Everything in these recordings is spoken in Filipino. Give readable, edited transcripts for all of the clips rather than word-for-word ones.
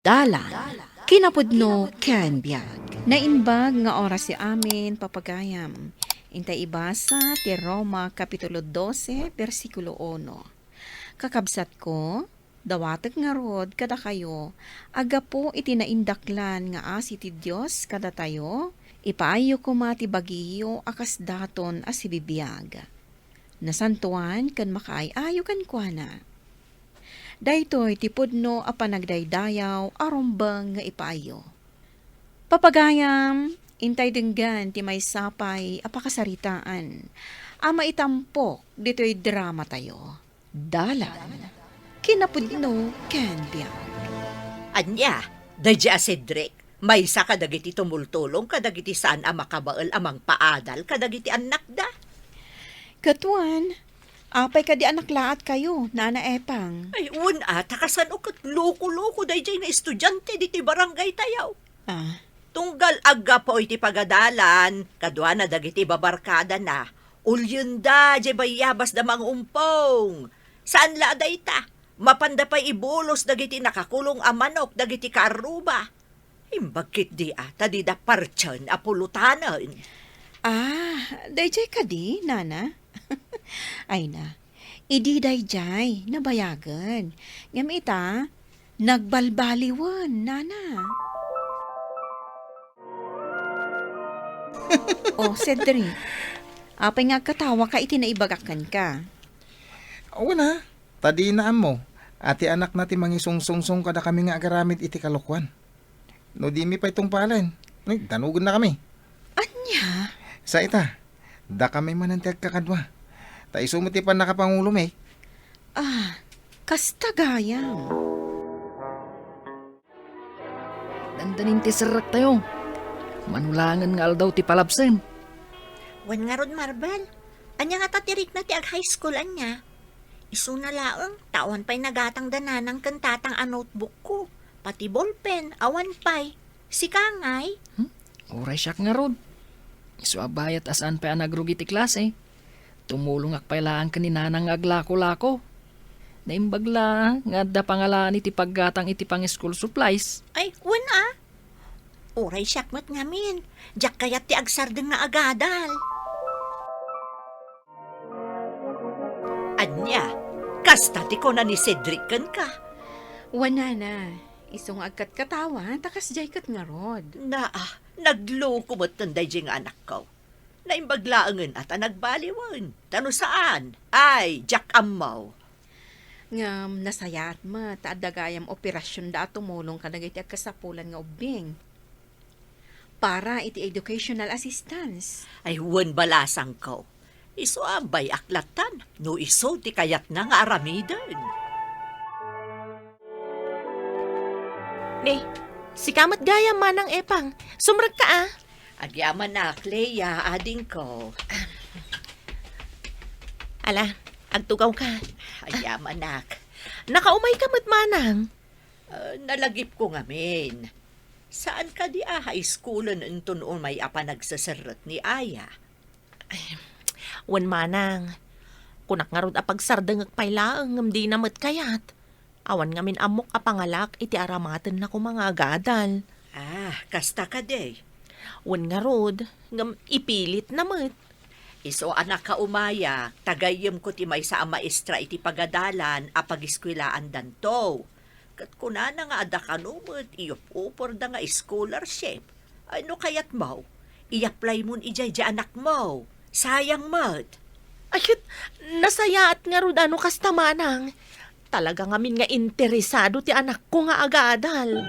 Dalan, kinapudno ken biag. Nainbag nga oras si amin papagayam. Intay ibasa ti Roma Kapitulo 12, versikulo 1. Kakabsat ko, dawatag nga rod kada kayo, aga po iti naindaklan nga asi ti Diyos kada tayo, ipaayo ko mati bagiyo akas daton as ibibiyag. Nasantuan kan makaay-ayo kan kuana. Daytoy ti pudno a panagdaydayaw arumbang nga ipaayo. Papagayam, intay denggan ti may sapay apakasaritaan. Ama itampok dito'y drama tayo. Dalan, kinapudno ken biag. Anya, dadya Cedric, may sa kadagiti tumultulong kadagiti saan a makabaal amang paadal kadagiti anak da. Katuan, apay ka di anak laat kayo, Nana Epang. Ay, takasan o kat loko-loko dadya nga estudyante diti barangay tayaw. Ah, Tunggal agga po iti pagadalan, kadwa na dagiti babarkada na. Ulyon da, di bayabas da mga umpong. Saan la dayta? Mapanda pa'y ibulos dagiti nakakulong a manok dagiti karuba. Imbagkit di tadi da parchan apulutanan. dayjay ka di, Nana? Ay na, idi dayjay, nabayagan. Ngam ita, nagbalbaliwan, Nana. Oh, Cedric, apay nga katawa ka iti naibagakan ka. Oo na, tadi na mo. Ati anak natin mangisungsungsong kada kami nga agaramid iti kalokwan. No di mi pa itong palan. Danugan na kami. Anya? Sa ita, da kami manantiag kakadwa. Ta isumuti pa nakapangulom eh. Kastagayam. Dandanin ti serak tayo. Manulangan nga aldaw ti palabsen. Wan nga rod Marbel, anya nga tatirik na ti ag high school anya. Isu na laang, tawan pa'y nagatang dananang kantatang a notebook ko. Pati ballpen, awan pa'y. Si Kangay, Oray siyak nga rod. Isu abayat asaan pa anagrugi ti klase. Tumulong akpailaan ka ni nanang aglako-lako. Naimbagla nga da pangalaan iti paggatang iti pang school supplies. ay, wan Oray siyakmat ngamin, jak kayat ti agsardeng nga agadal. Anya, kasta ti ko na ni Cedric kan ka. Wana na, isong agkat katawa, takas jay kat nga rod. Nagloko mo't tanday di nga anak ko. Naimbaglaangan at nagbaliwan. Tano saan? Ay, jak amaw. Ngam nasayat ma, taadagayam operasyon da tumulong ka nagiti agkasapulan nga ubing. Para iti educational assistance. Ay, huwan balasang ko. Iso abay aklatan, no iso ti kayat na nga aramidan. Ne, si kamat gaya manang Epang. Sumrag ka Agyaman na, Clea, ading ko. Ala, agtugaw ka. Agyaman na. Nakaumay ka mat manang. Nalagip ko ngamin. Saan ka di high schoolan ito noon may apa nagsasarat ni Aya? Wan manang. Kunak nga rod apagsardang agpailaang ngam di namat kayat. Awan ngamin amok apangalak iti aramatan na ko mga agadal. Kasta ka de. Wan nga rod, ngam ipilit namat. Iso anak ka umaya, tagayem ko ti may sa maestra iti pagadalan apag-iskwilaan danto. Kat kuna na nga adakanumot, iyop-upor da nga scholarship. Ano kayat mo? I-apply mo ijay di anak mo. Sayang mat. Ayot, nasayaat nga rod ano kasta manang. Talaga ngamin nga interesado ti anak ko nga agadal.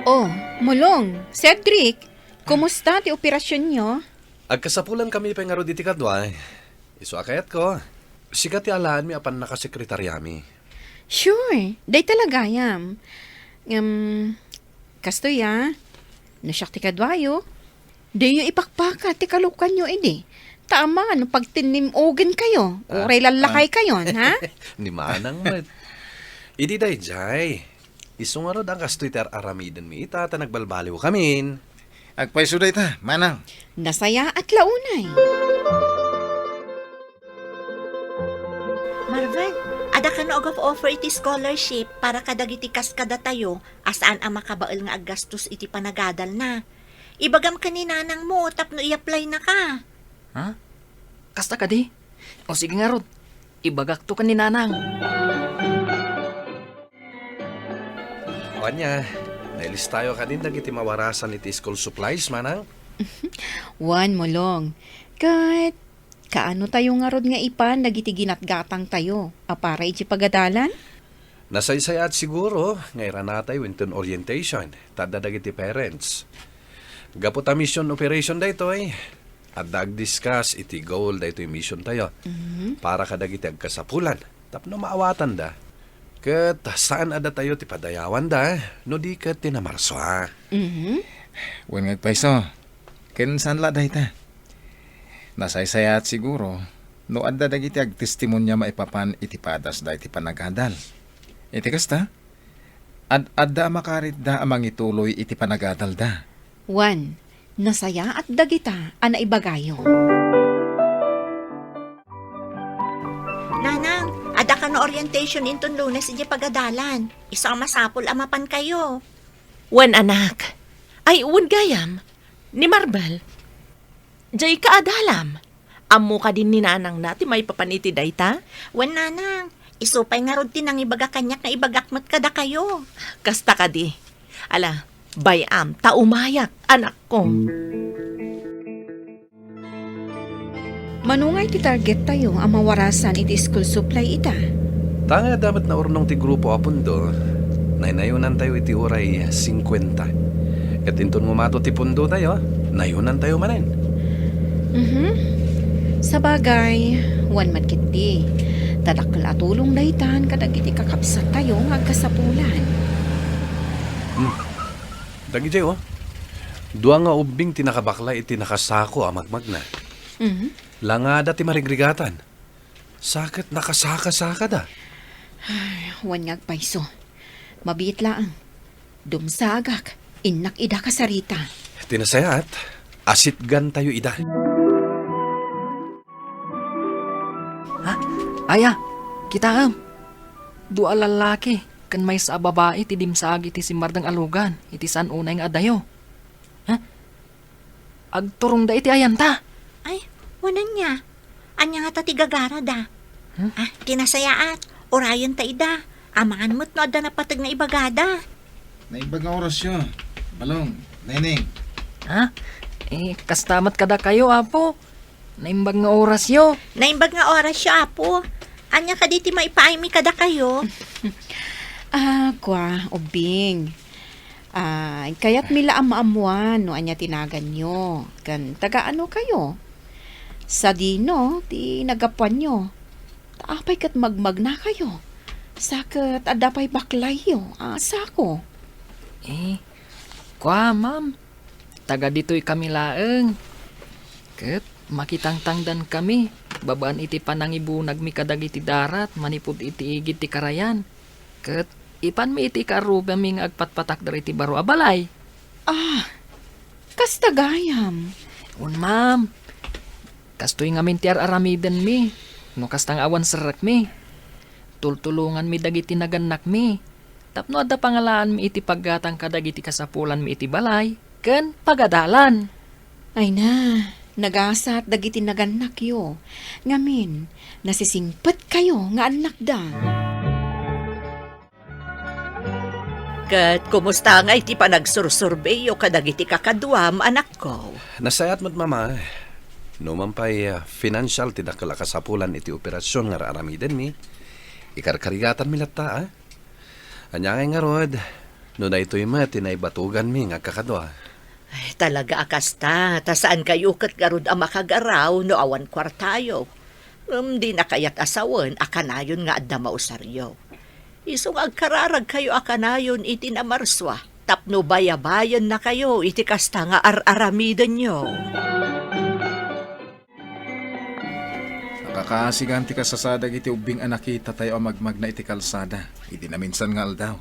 Oh, mulong, Cedric, kumusta ti operasyon nyo? Agkasapulan kami pa nga ro diti kadwa. Isu akayat ko. Sika ti alaan mi apan nakasekretaryami. Sure, day talagayam. Kastoy nasyak ti kadwayo. Day yung ipakpaka ti kalukan nyo ini. Tama, no, pag tinimogan kayo, oray lalakay kayon, ha? Ni manang mat. Idi day jay. Isu nga ro ang kastoy ter aramidan mi itata nagbalbaliw kamin. Agpaiso day ta, manang. Nasaya at launay. Marvel, ada ka na og mag-offer iti scholarship para kadagiti kas kada tayo asaan ang makabaal nga aggastos iti panagadal na. Ibagam ka ni nanang mo tapno i-apply na ka. Ha? Kasta ka di? O sige nga, Rod. Ibagak to ka ni nanang. Kanya, nailis tayo ka din dagiti mawarasan iti school supplies, manang. Wan mo long. Kat, kaano tayo nga rod nga ipan, dagiti ginatgatang tayo. Para iti pagadalan? Nasaysay at siguro, ngayon natay winton orientation, tada dagiti parents. Gaputa mission operation da ito eh. At dag-discuss iti goal da ito yung mission tayo. Para kadagiti agkasapulan. Tapno maawatan da. Kat saan ada tayo ti padayawan da, no di kat tinamarso ha. Wan ngagpaiso. Ken saan la dayta? Nasaysayat siguro, no adda dagiti agtestimonya maipapan iti padas da iti panagadal. Iti kasta? Adda makarit da amang ituloy iti panagadal da. Wan, nasaya at dagita, ana ibagayo. Nanang, ada ka no orientation inton Lunes iti pagadalan. Isang masapol amapan kayo. Wan anak. Ay, wan gayam. Ni Marbel. Jay ka adalam. Amo ka din ni nanang nati may papaniti dayta? Wan nanang, isupay nga rod tinang ibaga kanyak na ibagakmat kada kayo. Kasta ka di. Ala, bayam, taumayak, anak ko. Manungay ti target tayo ang mawarasan iti school supply ita. Tanga dapat na urnong ti grupo apundo, naynayunan tayo iti oray 50. At inton ngumato ti pundo tayo, nayunan tayo manen. Sa bagay, wan matkiti. Tadakkel atulong daytan kadagiti kakabsat tayo ngagkasapulan. Dagi jay oh. Dua nga ubing tinakabakla iti nakasako ang magmagna. Langada ti marigrigatan. Sakit nakasaka-saka da. Wan ngagpaiso. Mabiit laang. Dumsagak. Inak ida kasarita. Tinasayat, asitgan tayo ida. Aya, kita dua lalaki, kan may sa babae ti dimsag iti simardang alugan, iti san unay nga adayo. Ha? Agturong da iti ayanta. Ay, wanan niya. Anya nga tatigagara da. Tinasayaat, orayon ta ida. Amangan mo't no ada napatag na ibagada. Naibag nga orasyon. Balong, Neneng. Ha? Kastamat kada kayo, apo. Naimbag nga oras yo. Naimbag nga oras siya, apo. Anya ka diti maipaimi kada kayo. Kwa, ubing. Kaya't mila amaamuan no anya tinagan nyo. Kan taga ano kayo? Sa dino, ti nagapuan nyo. Taapay kat magmag na kayo. Sakat adapay baklay yo. Sako. Kwa, ma'am. Taga dito'y kami laeng. Ket, makitangtangdan kami. Babaan iti panangibunag mi kadag iti darat, manipod iti igit ti karayan. Ket, ipan mi iti karuba mi nga agpatpatak dari iti baro abalay. Kastagayam. Un, ma'am. Kastoy nga min tiar aramiden mi. No kastang awan serak mi. Tultulungan mi dagiti naganak mi. Tapno adda pangalaan mi iti paggatang kadag iti kasapulan mi iti balay. Ken pagadalan. Ay na, nagasat dagiti naganak yo. Ngamin, nasisingpet kayo nga anak da. Kat kumusta nga iti panagsursurbeyo kadag iti kakaduam, anak ko. Nasayat mo't mama, numampay financial ti dakala kasapulan iti operasyon nga aramiden mi. Ikarkarigatan mi latta Anyangay nga rod, no na ito'y tinaybatugan mi nga kakadwa. Ay, talaga akasta, ta saan kayo kat garud ang makagaraw no awan kwartayo. Di na kayat asawan, akanayon nga adda mausaryo. Isong agkararag kayo akanayon iti na marswa, tapno bayabayan na kayo iti kasta nga aramidan nyo. Nakakasiganti ka sa sadag iti ubing anakita tayo ang magmag na iti kalsada. Hindi na minsan nga aldaw.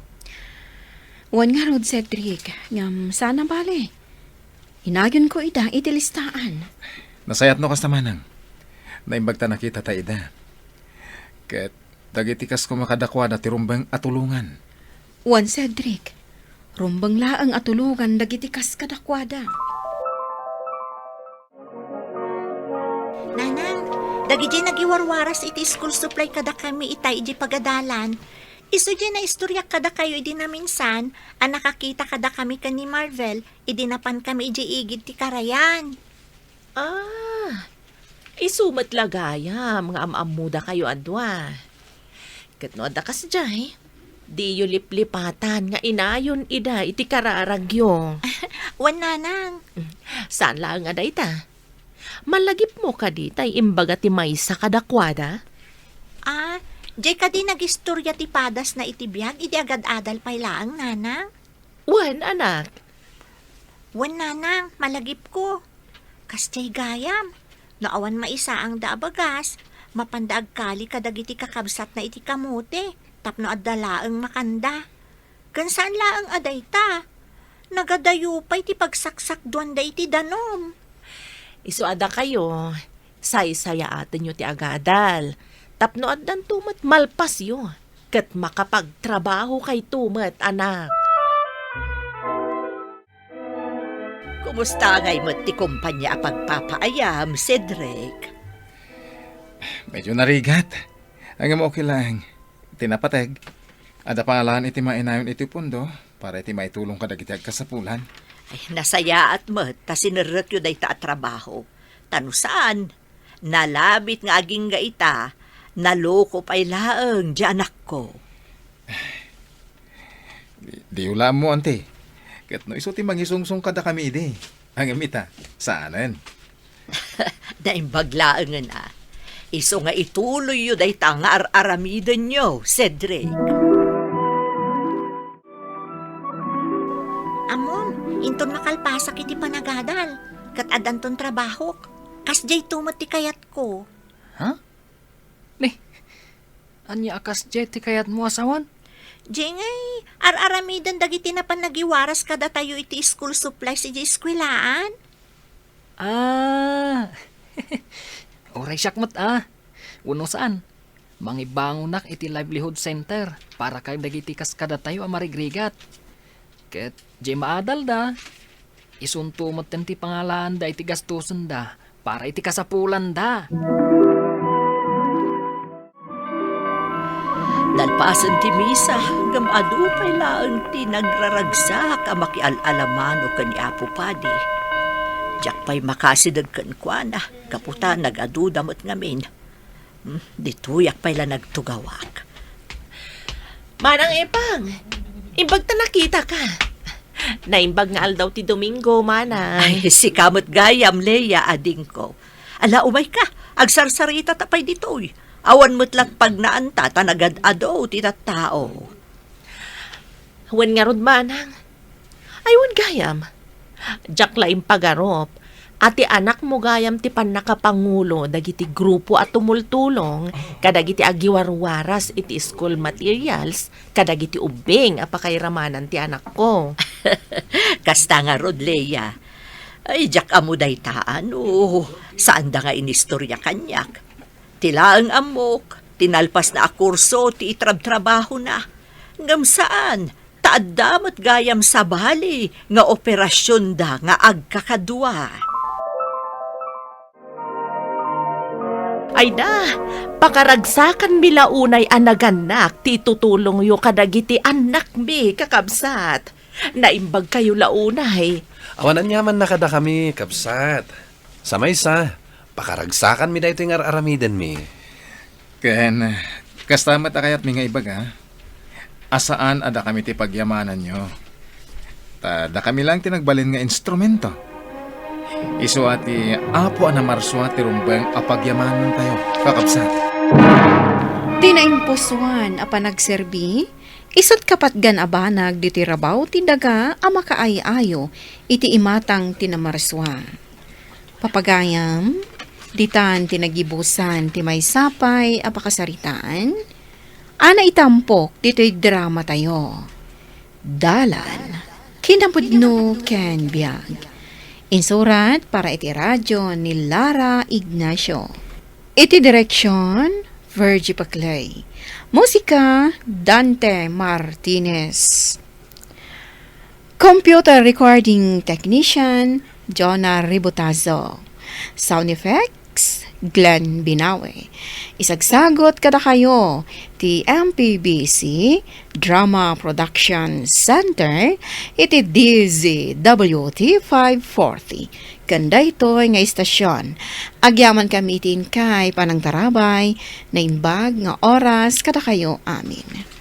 Wan nga rod, Cedric. Ngam, sana bale. Hinayon ko ida iti listaan. Nasayat no kasta manang. Naimbag ta nakita tayo ida. Ket dagiti kas ko makadakwa na tirumbang atulungan. Juan Cedric, rumbang laang atulungan dagiti kas kadakwada. Nanang, dagiti nagiwarwaras iti school supply kada kami itay iti pagadalan. Iso di na istorya kada kayo idi na minsan, ang nakakita kada kami ka ni Marvel, idi napan kami iji igid ti karayan. Ah, isumat lagaya, mga amamuda kayo adwa. Katno da kas jay, di yu liplipatan nga inayon ida iti kararagyo. Wan nanang, Saan lang nga da ita? Malagip mo ka ditay imbaga ti maysa kadakwada? di ka di nagistorya ti padas na itibiyag, idi agad adal pay laang nanang. Wan, anak. Wan nanang, malagip ko. Kastay gayam, naawan maisa ang daabagas, mapandaag kali kadagiti kakabsat na iti kamote, tapno addalaang makanda. Gansaan laang adayta, nagadayupay ti pagsaksak duan da iti danom. Isu ada kayo, say-saya atin nyo ti agadal. Tapno addan tumat malpas yo. Kat makapagtrabaho kay tumat, anak. Kumusta ngay mo't ti kumpanya pagpapaayam, Cedric? Medyo narigat. Ang mo okay lang. Tinapateg. Ada pangalan iti mainayon iti pundo para iti maitulong ka dagiti agkasapulan. Ay, nasaya at mo't, ta sinirot yun day ta at trabaho. Tanusaan, nalabit nga aging ga ita, naloko pa'y laang di anak ko. Di ulam mo, ante. Kat no iso ti mangisungsong kada kami ide. Ang amita, saanan? Naimbaglaang nga. Iso nga ituloy yun day ta nga ar-aramidan nyo, Cedric. Amon, inton makalpasak iti panagadal. Kat adanton trabaho. Kas jay tumot ti kayat ko. Anya akas jet ti kayat mo asawan? Jengay, ar-aramidan dagiti na panagiwaras kada tayo iti school supplies iti eskwelaan. Ah, oray syakmat Uno saan? Mangibangunak iti livelihood center para kay dagiti kas kada tayo amarigrigat. Ket di maadal da, isuntumot ti pangalan da iti gastusan da para iti kasapulan da. Dalpasan ti misa, gamadu pa'y laang ti nagraragsak a makialalamano ka ni Apo Padi. Diyak pa'y makasidag kan kwa na, kaputa nag-adu damot ngamin. Dituyak pa'y la nagtugawak. Manang Epang, imbag ta nakita ka. Naimbag nga aldaw ti Domingo, manang. Ay, si kamot gayam, Leia, ading ko. Ala, umay ka, agsarsarita tapay ditoy. Awan mo't lat pag naanta, tanagad-ado, tao. Wan nga rod, manang. Ay, wan gayam. Diyak laing pagarop. Ati anak mo gayam ti panakapangulo dagiti grupo at tumultulong kadagiti agiwarwaras iti school materials kadagiti ubing apakairamanan ti anak ko. Kasta nga rod, Leia. Ay, jak amuday taan, saan da nga inistorya kanyak. Tilaang amok, tinalpas na akurso, ti itrab-trabaho na. Ngam saan, taadamot gayam sa bali, nga operasyon da nga agkakadwa. Ay da, pakaragsakan milaunay anaganak ti tutulong yo kadagiti anak mi kakabsat. Naimbag kayo launay. Awanan yaman na kada kami, kabsat. Sa maysa, pakaragsakan mi da ito yung aramidan mi. Ken, kastamat akayat mi nga ibaga. Asaan ada kami ti pagyamanan nyo? Da kami lang tinagbalin nga instrumento. Iso ati apo na marswa ti rumbang apagyamanan tayo, kakabsat. Tinaimpusuan a panagserbi, isot kapatgan abanag di tirabaw ti daga a makaay-ayo iti imatang tinamarswa. Papagayam, ditan tinagibusan ti may sapay a pakasaritaan, ana itampok dito'y drama tayo. Dalan, kinapudno ken biag. Insurat para iti radyo ni Lara Ignacio. Iti direksyon, Virgie Paclay. Musika, Dante Martinez. Computer Recording Technician, Jonah Ribotazo. Sound Effects, Glenn Binawe. Isagsagot kada kayo ti MPBC Drama Production Center iti DZWT 540. Kanda ito'y nga istasyon. Agyaman kami itin kay panang tarabay na inbag nga oras kada kayo amin.